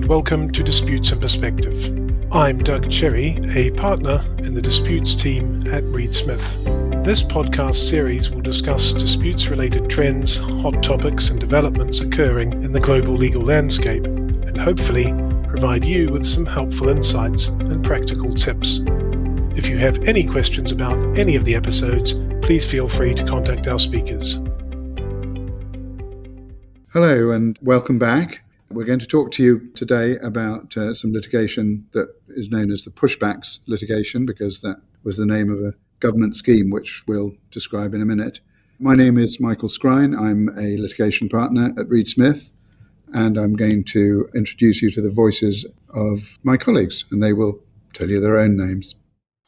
welcome to Disputes and Perspective. I'm Doug Cherry, a partner in the disputes team at Reed Smith. This podcast series will discuss disputes-related trends, hot topics and developments occurring in the global legal landscape, and hopefully provide you with some helpful insights and practical tips. If you have any questions about any of the episodes, please feel free to contact our speakers. Hello and welcome back. We're going to talk to you today about some litigation that is known as the Pushbacks litigation, because that was the name of a government scheme, which we'll describe in a minute. My name is Michael Scrine. I'm a litigation partner at Reed Smith, and I'm going to introduce you to the voices of my colleagues, and they will tell you their own names.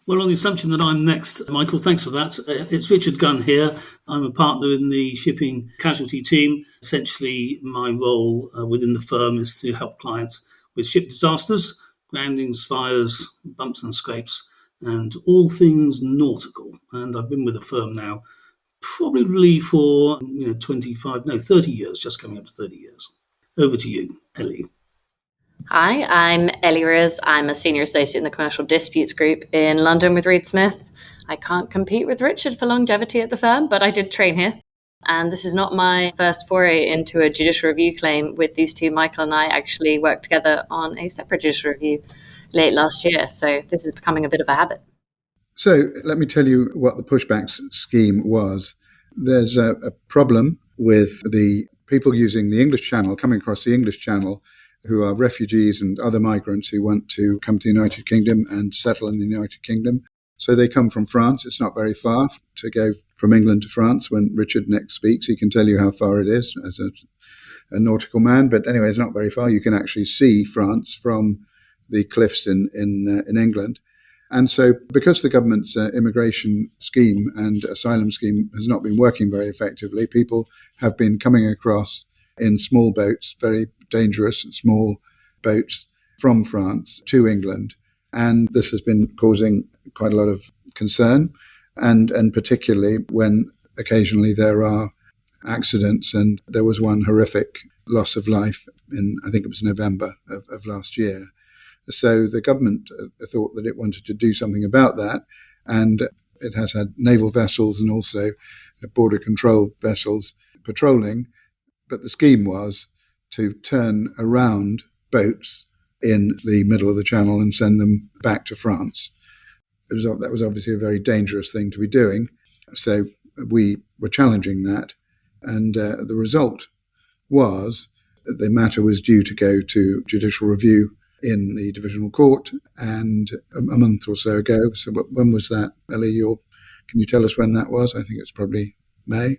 Well, on the assumption that I'm next, Michael, thanks for that. It's Richard Gunn here. I'm a partner in the shipping casualty team. Essentially, my role within the firm is to help clients with ship disasters, groundings, fires, bumps and scrapes, and all things nautical. And I've been with the firm now probably for 30 years, just coming up to 30 years. Over to you, Ellie. Hi, I'm Ellie Riz. I'm a senior associate in the commercial disputes group in London with Reed Smith. I can't compete with Richard for longevity at the firm, but I did train here. And this is not my first foray into a judicial review claim. With these two, Michael and I actually worked together on a separate judicial review late last year. So this is becoming a bit of a habit. So let me tell you what the Pushbacks scheme was. There's a problem with the people using the English Channel, coming across the English Channel, who are refugees and other migrants who want to come to the United Kingdom and settle in the United Kingdom. So they come from France. It's not very far to go from England to France. When Richard next speaks, he can tell you how far it is as a nautical man. But anyway, it's not very far. You can actually see France from the cliffs in England. And so because the government's immigration scheme and asylum scheme has not been working very effectively, people have been coming across in small boats, very dangerous small boats from France to England. And this has been causing quite a lot of concern, and particularly when occasionally there are accidents. And there was one horrific loss of life in, I think it was November of last year. So the government thought that it wanted to do something about that, and it has had naval vessels and also border control vessels patrolling. But the scheme was to turn around boats in the middle of the channel and send them back to France. That was obviously a very dangerous thing to be doing. So we were challenging that. And the result was that the matter was due to go to judicial review in the divisional court, and a month or so ago. So when was that, Ellie? Can you tell us when that was? I think it's probably May.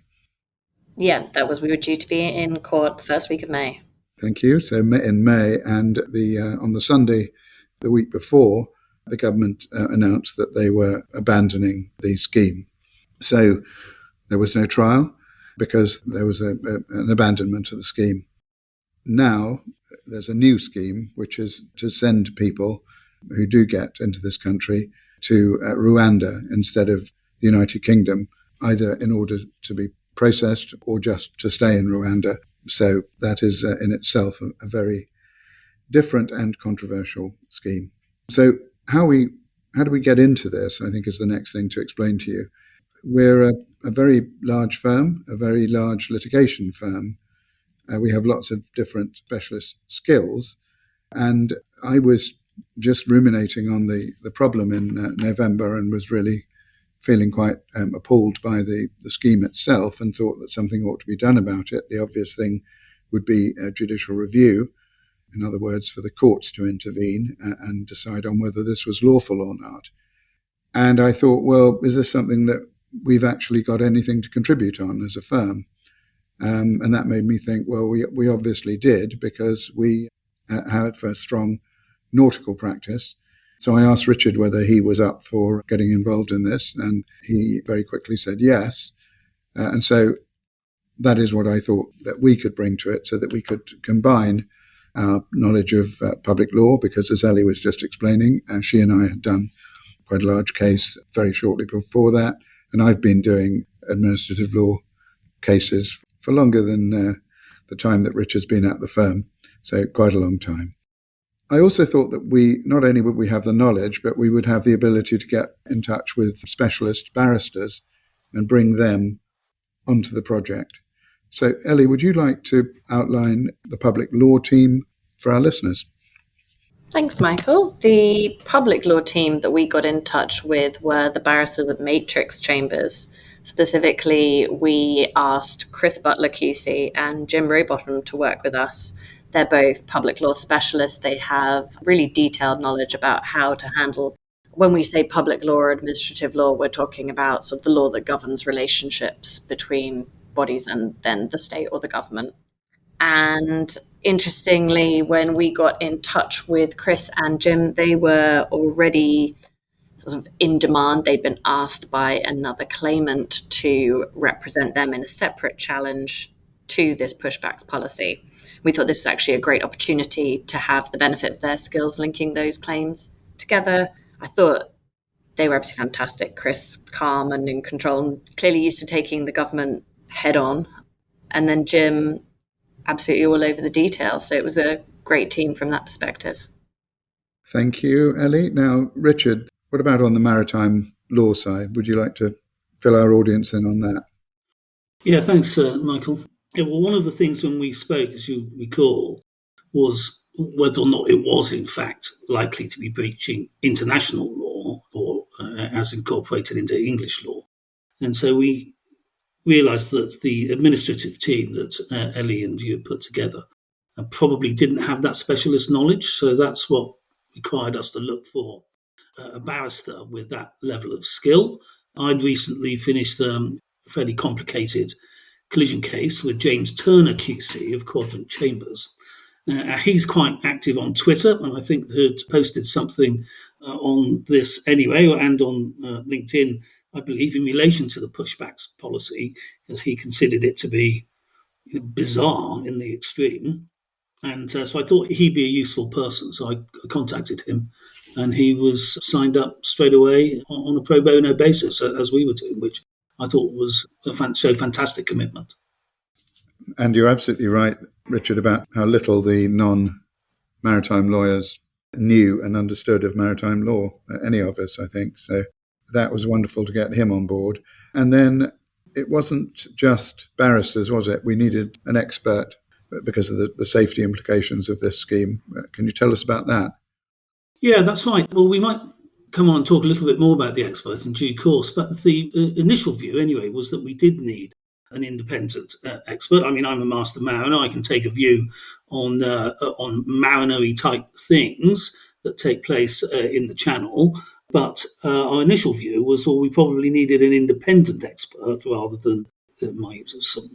Yeah, we were due to be in court the first week of May. Thank you. So in May, and on the Sunday, the week before, the government announced that they were abandoning the scheme. So there was no trial because there was an abandonment of the scheme. Now there's a new scheme, which is to send people who do get into this country to Rwanda instead of the United Kingdom, either in order to be processed or just to stay in Rwanda. So that is in itself a very different and controversial scheme. So how do we get into this, I think, is the next thing to explain to you. We're a very large firm, a very large litigation firm. We have lots of different specialist skills. And I was just ruminating on the problem in November and was really feeling quite appalled by the scheme itself, and thought that something ought to be done about it. The obvious thing would be a judicial review, in other words, for the courts to intervene and decide on whether this was lawful or not. And I thought, well, is this something that we've actually got anything to contribute on as a firm? And that made me think, well, we obviously did, because we have a strong nautical practice. So I asked Richard whether he was up for getting involved in this, and he very quickly said yes. And so that is what I thought that we could bring to it, so that we could combine our knowledge of public law, because as Ellie was just explaining, she and I had done quite a large case very shortly before that, and I've been doing administrative law cases for longer than the time that Richard's been at the firm, so quite a long time. I also thought that we not only would we have the knowledge, but we would have the ability to get in touch with specialist barristers and bring them onto the project. So, Ellie, would you like to outline the public law team for our listeners? Thanks, Michael. The public law team that we got in touch with were the barristers at Matrix Chambers. Specifically, we asked Chris Butler QC and Jim Rowbottom to work with us. They're both public law specialists. They have really detailed knowledge about how to handle. When we say public law or administrative law, we're talking about sort of the law that governs relationships between bodies and then the state or the government. And interestingly, when we got in touch with Chris and Jim, they were already sort of in demand. They'd been asked by another claimant to represent them in a separate challenge to this pushbacks policy. We thought this was actually a great opportunity to have the benefit of their skills linking those claims together. I thought they were absolutely fantastic. Chris, calm and in control, clearly used to taking the government head on. And then Jim, absolutely all over the details. So it was a great team from that perspective. Thank you, Ellie. Now, Richard, what about on the maritime law side? Would you like to fill our audience in on that? Yeah, thanks, Michael. Yeah, well, one of the things when we spoke, as you recall, was whether or not it was, in fact, likely to be breaching international law or as incorporated into English law. And so we realised that the administrative team that Ellie and you put together probably didn't have that specialist knowledge. So that's what required us to look for a barrister with that level of skill. I'd recently finished a fairly complicated collision case with James Turner QC of Quadrant Chambers. He's quite active on Twitter, and I think had posted something on this anyway, and on LinkedIn, I believe, in relation to the pushbacks policy, as he considered it to be bizarre in the extreme. And so I thought he'd be a useful person. So I contacted him, and he was signed up straight away on a pro bono basis, as we were doing, which I thought was showed fantastic commitment. And you're absolutely right, Richard, about how little the non-maritime lawyers knew and understood of maritime law, any of us, I think. So that was wonderful to get him on board. And then it wasn't just barristers, was it? We needed an expert because of the safety implications of this scheme. Can you tell us about that? Yeah, that's right. Well, we might come on and talk a little bit more about the expert in due course, but the initial view anyway was that we did need an independent expert. I mean, I'm a master mariner. I can take a view on marinery type things that take place in the Channel. But our initial view was, well, we probably needed an independent expert rather than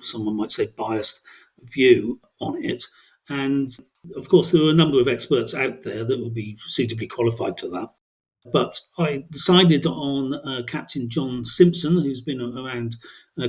someone might say biased view on it. And of course, there were a number of experts out there that would be suitably qualified to that. But I decided on Captain John Simpson, who's been around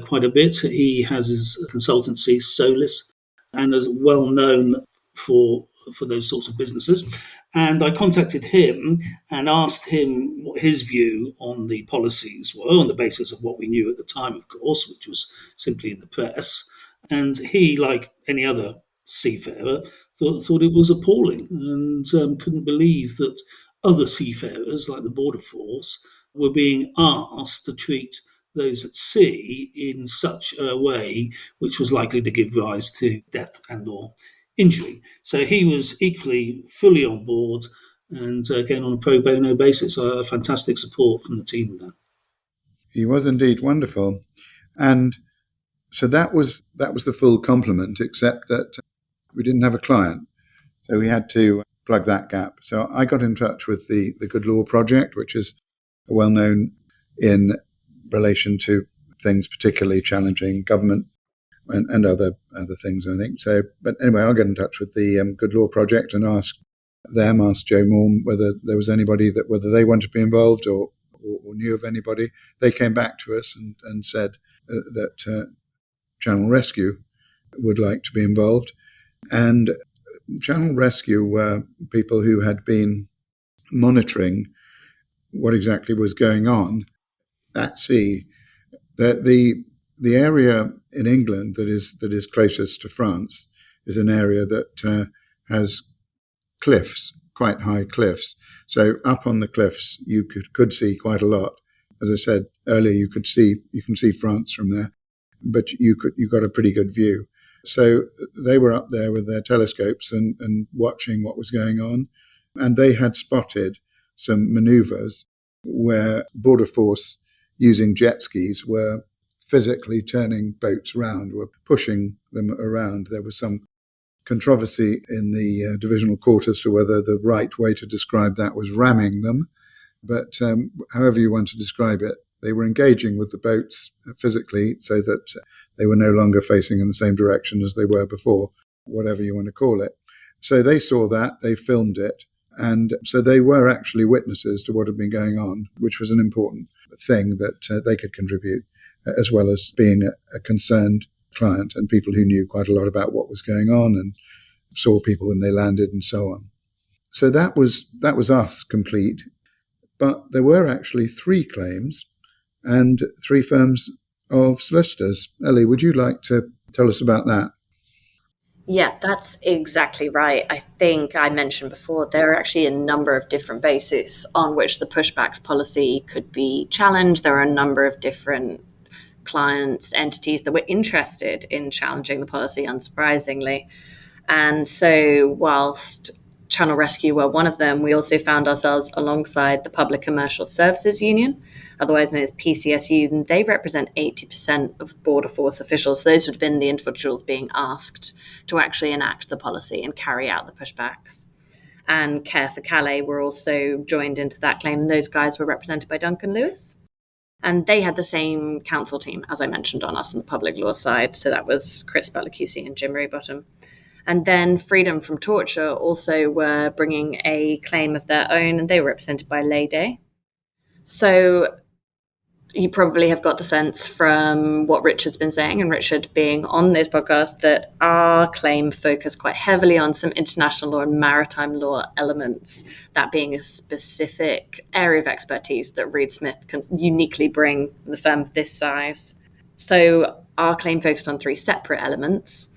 quite a bit. He has his consultancy, Solis, and is well known for those sorts of businesses. And I contacted him and asked him what his view on the policies were, on the basis of what we knew at the time, of course, which was simply in the press. And he, like any other seafarer, thought it was appalling and couldn't believe that other seafarers, like the Border Force, were being asked to treat those at sea in such a way which was likely to give rise to death and or injury. So he was equally fully on board, and again on a pro bono basis, fantastic support from the team with that. He was indeed wonderful. And so that was the full complement, except that we didn't have a client. So we had to plug that gap. So I got in touch with the Good Law Project, which is well known in relation to things particularly challenging government and other things, I think. So, but anyway, I'll get in touch with the Good Law Project and ask Joe Morm, whether there was anybody whether they wanted to be involved or knew of anybody. They came back to us and said that Channel Rescue would like to be involved. And Channel Rescue were people who had been monitoring what exactly was going on at sea. The area in England that is closest to France is an area that has cliffs, quite high cliffs. So up on the cliffs, you could see quite a lot. As I said earlier, you can see France from there, but you got a pretty good view. So they were up there with their telescopes and watching what was going on, and they had spotted some manoeuvres where border force using jet skis were physically turning boats around, were pushing them around. There was some controversy in the divisional court as to whether the right way to describe that was ramming them. But however you want to describe it, they were engaging with the boats physically so that they were no longer facing in the same direction as they were before, whatever you want to call it. So they saw that, they filmed it, and so they were actually witnesses to what had been going on, which was an important thing that they could contribute, as well as being a concerned client and people who knew quite a lot about what was going on and saw people when they landed and so on. So that was us complete. But there were actually 3 claims and 3 firms of solicitors. Ellie, would you like to tell us about that? Yeah, that's exactly right. I think I mentioned before, there are actually a number of different bases on which the pushbacks policy could be challenged. There are a number of different clients, entities that were interested in challenging the policy, unsurprisingly. And so whilst Channel Rescue were one of them, we also found ourselves alongside the Public Commercial Services Union, otherwise known as PCSU, and they represent 80% of border force officials. Those would have been the individuals being asked to actually enact the policy and carry out the pushbacks. And Care for Calais were also joined into that claim, and those guys were represented by Duncan Lewis. And they had the same counsel team, as I mentioned, on us on the public law side. So that was Chris Butler-QC and Jim Raybottom. And then Freedom from Torture also were bringing a claim of their own, and they were represented by Lay Day. So you probably have got the sense from what Richard's been saying, and Richard being on this podcast, that our claim focused quite heavily on some international law and maritime law elements, that being a specific area of expertise that Reed Smith can uniquely bring the firm of this size. So our claim focused on 3 separate elements.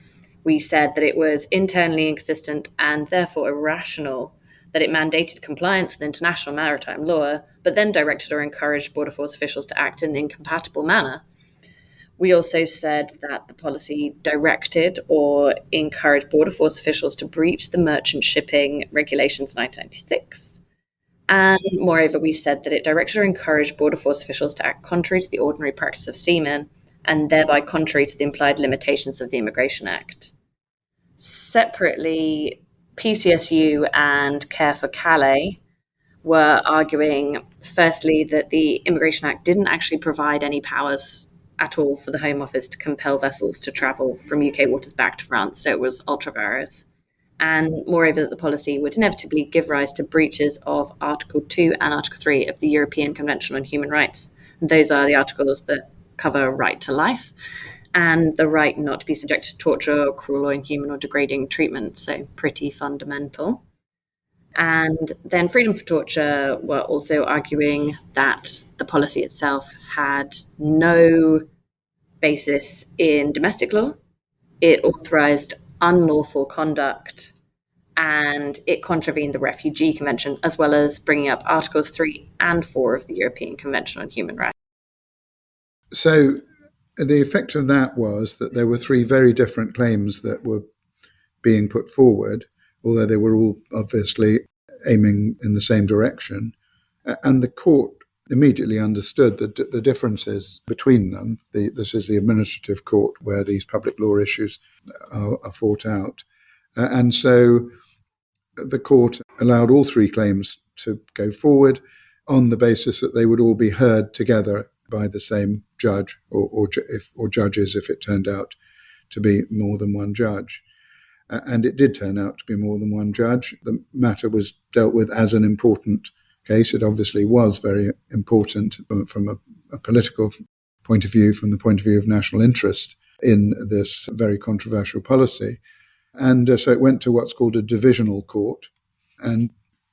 We said that it was internally inconsistent and therefore irrational that it mandated compliance with international maritime law, but then directed or encouraged border force officials to act in an incompatible manner. We also said that the policy directed or encouraged border force officials to breach the Merchant Shipping Regulations 1996. And moreover, we said that it directed or encouraged border force officials to act contrary to the ordinary practice of seamen, and thereby contrary to the implied limitations of the Immigration Act. Separately, PCSU and Care for Calais were arguing, firstly, that the Immigration Act didn't actually provide any powers at all for the Home Office to compel vessels to travel from UK waters back to France, so it was ultra vires. And moreover, that the policy would inevitably give rise to breaches of Article 2 and Article 3 of the European Convention on Human Rights. And those are the articles that cover right to life and the right not to be subjected to torture or cruel or inhuman or degrading treatment, so pretty fundamental. And then Freedom for Torture were also arguing that the policy itself had no basis in domestic law. It authorized unlawful conduct, and it contravened the Refugee Convention, as well as bringing up Articles 3 and 4 of the European Convention on Human Rights. So the effect of that was that there were 3 very different claims that were being put forward, although they were all obviously aiming in the same direction. And the court immediately understood the differences between them. This is the administrative court where these public law issues are fought out. And so the court allowed all 3 claims to go forward on the basis that they would all be heard together by the same judge or judges if it turned out to be more than one judge. And it did turn out to be more than one judge. The matter was dealt with as an important case. It obviously was very important from a political point of view, from the point of view of national interest in this very controversial policy. And so it went to what's called a divisional court. And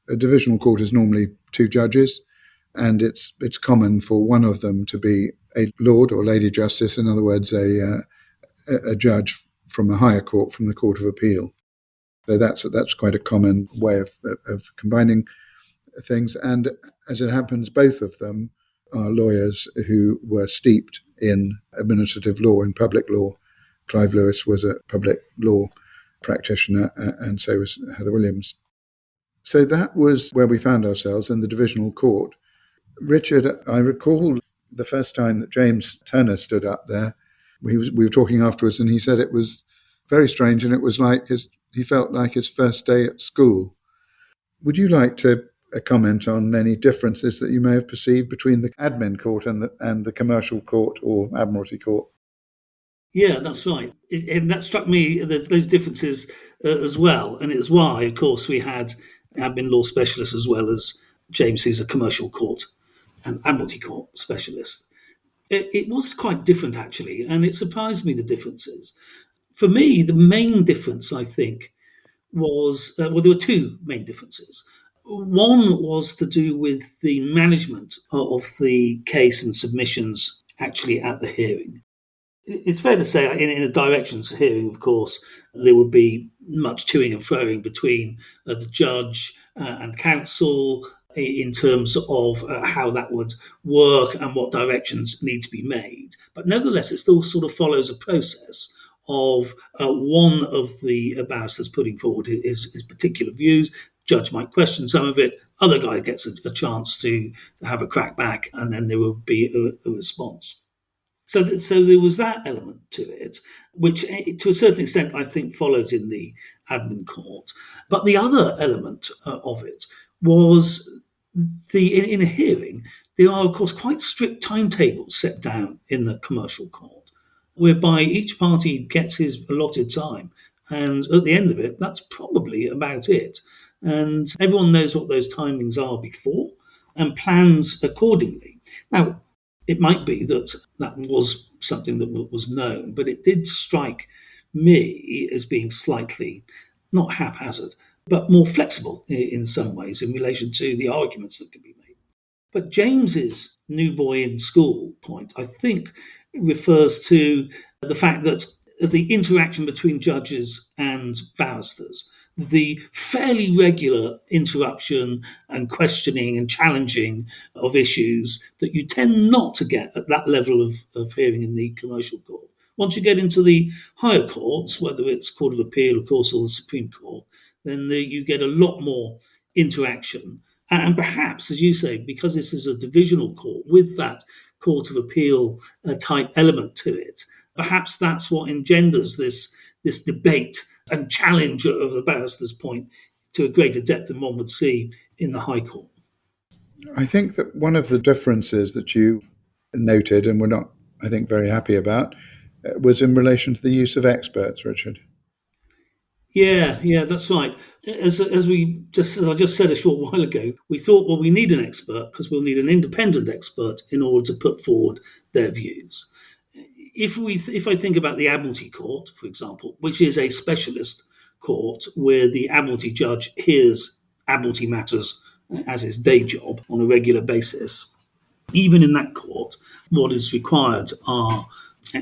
a divisional court is normally 2 judges, and it's common for one of them to be a Lord or Lady Justice, in other words, a judge from a higher court, from the Court of Appeal. So that's quite a common way of combining things. And as it happens, both of them are lawyers who were steeped in administrative law and public law. Clive Lewis was a public law practitioner, and so was Heather Williams. So that was where we found ourselves, in the divisional court. Richard, I recall the first time that James Turner stood up there. We were talking afterwards, and he said it was very strange, and it was like he felt like his first day at school. Would you like to comment on any differences that you may have perceived between the admin court and the commercial court or admiralty court? Yeah, that's right. And that struck me, those differences as well. And it's why, of course, we had admin law specialists as well as James, who's a commercial court and admiralty court specialist. It was quite different, actually, and it surprised me, the differences. For me, the main difference, I think, was, there were two main differences. One was to do with the management of the case and submissions actually at the hearing. It's fair to say in a directions hearing, of course, there would be much toing and froing between the judge and counsel in terms of how that would work and what directions need to be made. But nevertheless, it still sort of follows a process of one of the barristers putting forward his particular views. Judge might question some of it. Other guy gets a chance to have a crack back, and then there will be a response. So there was that element to it, which to a certain extent I think follows in the admin court. But the other element of it was in a hearing, there are of course quite strict timetables set down in the commercial court, whereby each party gets his allotted time. And at the end of it, that's probably about it. And everyone knows what those timings are before and plans accordingly. Now, it might be that was something that was known, but it did strike me as being slightly, not haphazard, but more flexible in some ways in relation to the arguments that could be made. But James's new boy in school point, I think, refers to the fact that the interaction between judges and barristers, the fairly regular interruption and questioning and challenging of issues that you tend not to get at that level of hearing in the commercial court. Once you get into the higher courts, whether it's Court of Appeal, of course, or the Supreme Court, then you get a lot more interaction. And perhaps, as you say, because this is a divisional court with that Court of Appeal type element to it, perhaps that's what engenders this debate and challenge of the barrister's point to a greater depth than one would see in the High Court. I think that one of the differences that you noted, and were not, I think, very happy about, was in relation to the use of experts, Richard. Yeah, that's right. As I just said a short while ago, we thought, well, we need an expert because we'll need an independent expert in order to put forward their views. If I think about the Admiralty Court, for example, which is a specialist court where the Admiralty judge hears Admiralty matters as his day job on a regular basis, even in that court, what is required are,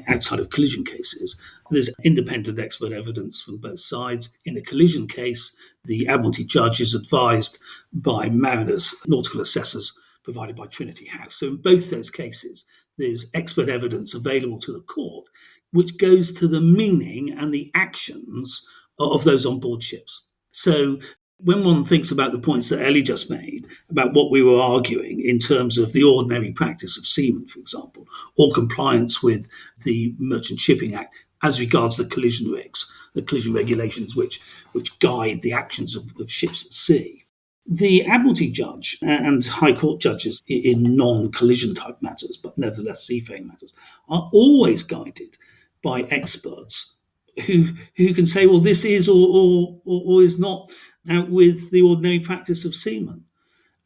outside of collision cases, there's independent expert evidence from both sides. In a collision case, the Admiralty judge is advised by mariners, nautical assessors provided by Trinity House. So in both those cases, there's expert evidence available to the court, which goes to the meaning and the actions of those on board ships. So when one thinks about the points that Ellie just made about what we were arguing in terms of the ordinary practice of seamen, for example, or compliance with the Merchant Shipping Act as regards the collision regs, the collision regulations which guide the actions of ships at sea, the Admiralty judge and High Court judges in non-collision type matters, but nevertheless seafaring matters, are always guided by experts who can say, well, this is or is not out with the ordinary practice of seamen.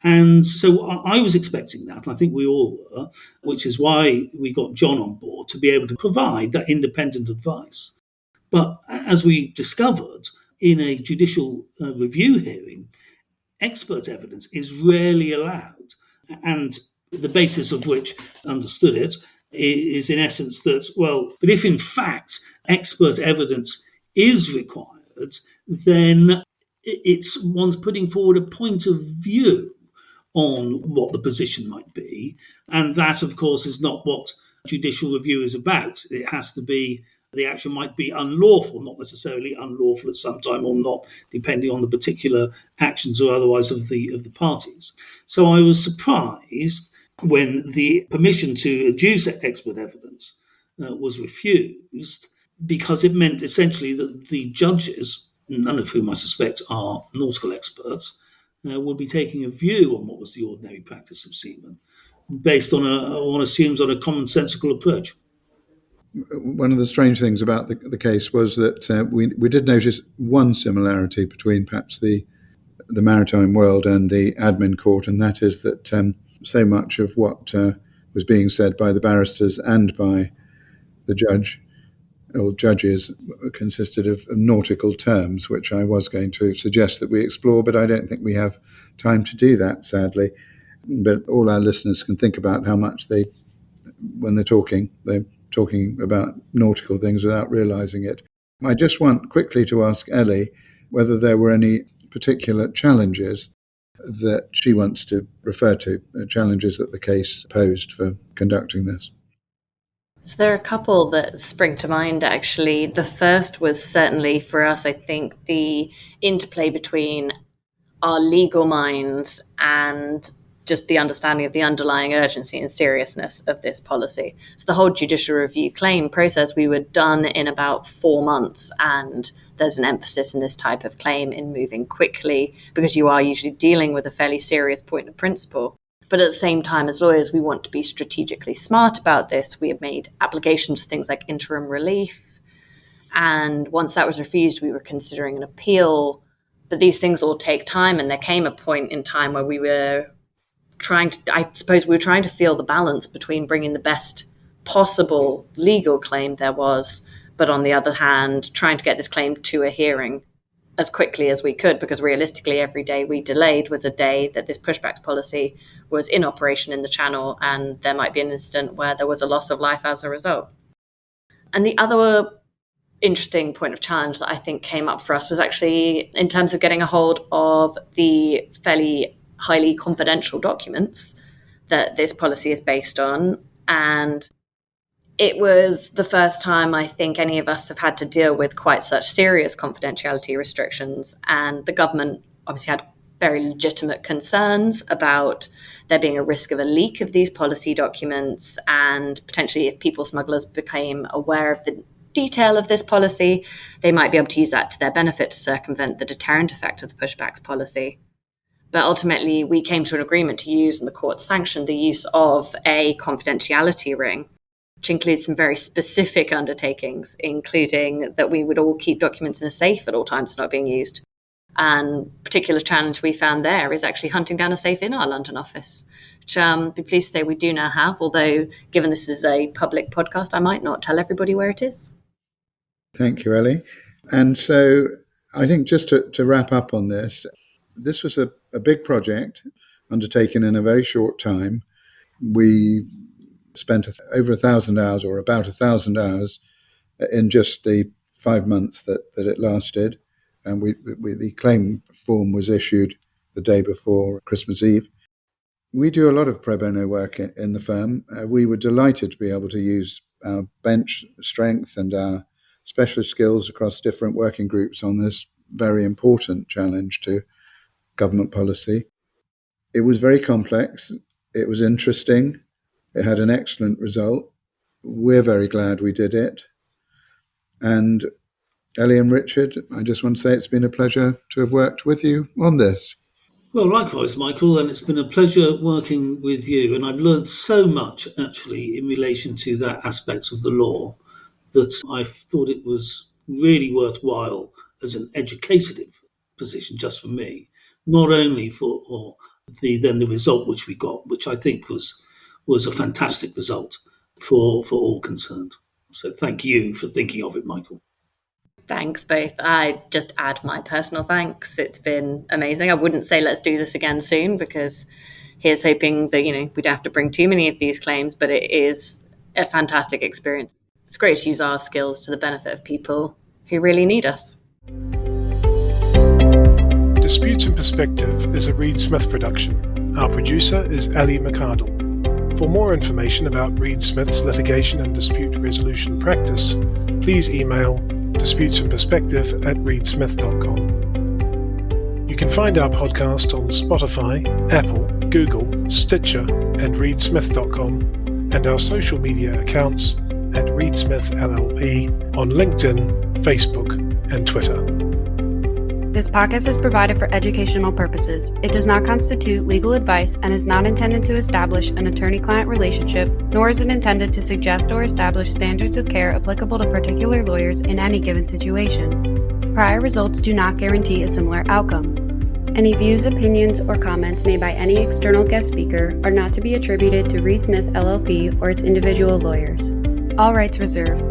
And so I was expecting that, and I think we all were, which is why we got John on board to be able to provide that independent advice. But as we discovered in a judicial review hearing, expert evidence is rarely allowed. And the basis of which, understood it, is in essence that, well, but if in fact expert evidence is required, then it's one's putting forward a point of view on what the position might be. And that, of course, is not what judicial review is about. It has to be, the action might be unlawful, not necessarily unlawful at some time or not, depending on the particular actions or otherwise of the parties. So I was surprised when the permission to adduce expert evidence was refused, because it meant essentially that the judges, none of whom I suspect are nautical experts, would be taking a view on what was the ordinary practice of seamen, based on one assumes on a commonsensical approach. One of the strange things about the case was that we did notice one similarity between perhaps the maritime world and the admin court, and that is that so much of what was being said by the barristers and by the judge or judges consisted of nautical terms, which I was going to suggest that we explore, but I don't think we have time to do that, sadly. But all our listeners can think about how much when they're talking about nautical things without realizing it. I just want quickly to ask Ellie whether there were any particular challenges that she wants to refer to, challenges that the case posed for conducting this. So there are a couple that spring to mind, actually. The first was certainly for us, I think, the interplay between our legal minds and just the understanding of the underlying urgency and seriousness of this policy. So the whole judicial review claim process, we were done in about 4 months, and there's an emphasis in this type of claim in moving quickly, because you are usually dealing with a fairly serious point of principle. But at the same time, as lawyers, we want to be strategically smart about this. We have made applications to things like interim relief. And once that was refused, we were considering an appeal. But these things all take time. And there came a point in time where we were trying to feel the balance between bringing the best possible legal claim there was, but on the other hand, trying to get this claim to a hearing as quickly as we could, because realistically every day we delayed was a day that this pushbacks policy was in operation in the Channel, and there might be an incident where there was a loss of life as a result. And the other interesting point of challenge that I think came up for us was actually in terms of getting a hold of the fairly highly confidential documents that this policy is based on. And it was the first time I think any of us have had to deal with quite such serious confidentiality restrictions. And the government obviously had very legitimate concerns about there being a risk of a leak of these policy documents, and potentially if people smugglers became aware of the detail of this policy, they might be able to use that to their benefit to circumvent the deterrent effect of the pushbacks policy. But ultimately, we came to an agreement to use, and the court sanctioned the use of a confidentiality ring, which includes some very specific undertakings, including that we would all keep documents in a safe at all times not being used. And particular challenge we found there is actually hunting down a safe in our London office, which I'm pleased to say we do now have, although given this is a public podcast, I might not tell everybody where it is. Thank you, Ellie. And so I think just to wrap up on this was a big project undertaken in a very short time. We spent over 1,000 hours, or about 1,000 hours, in just the 5 months that it lasted. And the claim form was issued the day before Christmas Eve. We do a lot of pro bono work in the firm. We were delighted to be able to use our bench strength and our specialist skills across different working groups on this very important challenge to government policy. It was very complex. It was interesting. It had an excellent result. We're very glad we did it. And Ellie and Richard, I just want to say it's been a pleasure to have worked with you on this. Well, likewise, Michael, and it's been a pleasure working with you. And I've learned so much, actually, in relation to that aspect of the law, that I thought it was really worthwhile as an educative position just for me, not only for the result which we got, which I think was a fantastic result for all concerned. So thank you for thinking of it, Michael. Thanks both. I just add my personal thanks. It's been amazing. I wouldn't say let's do this again soon, because here's hoping that, we don't have to bring too many of these claims, but it is a fantastic experience. It's great to use our skills to the benefit of people who really need us. Disputes in Perspective is a Reed Smith production. Our producer is Ali McArdle. For more information about Reed Smith's litigation and dispute resolution practice, please email disputesandperspective@reedsmith.com. You can find our podcast on Spotify, Apple, Google, Stitcher, and reedsmith.com, and our social media accounts at Reed Smith LLP on LinkedIn, Facebook, and Twitter. This podcast is provided for educational purposes. It does not constitute legal advice and is not intended to establish an attorney-client relationship, nor is it intended to suggest or establish standards of care applicable to particular lawyers in any given situation. Prior results do not guarantee a similar outcome. Any views, opinions, or comments made by any external guest speaker are not to be attributed to Reed Smith LLP or its individual lawyers. All rights reserved.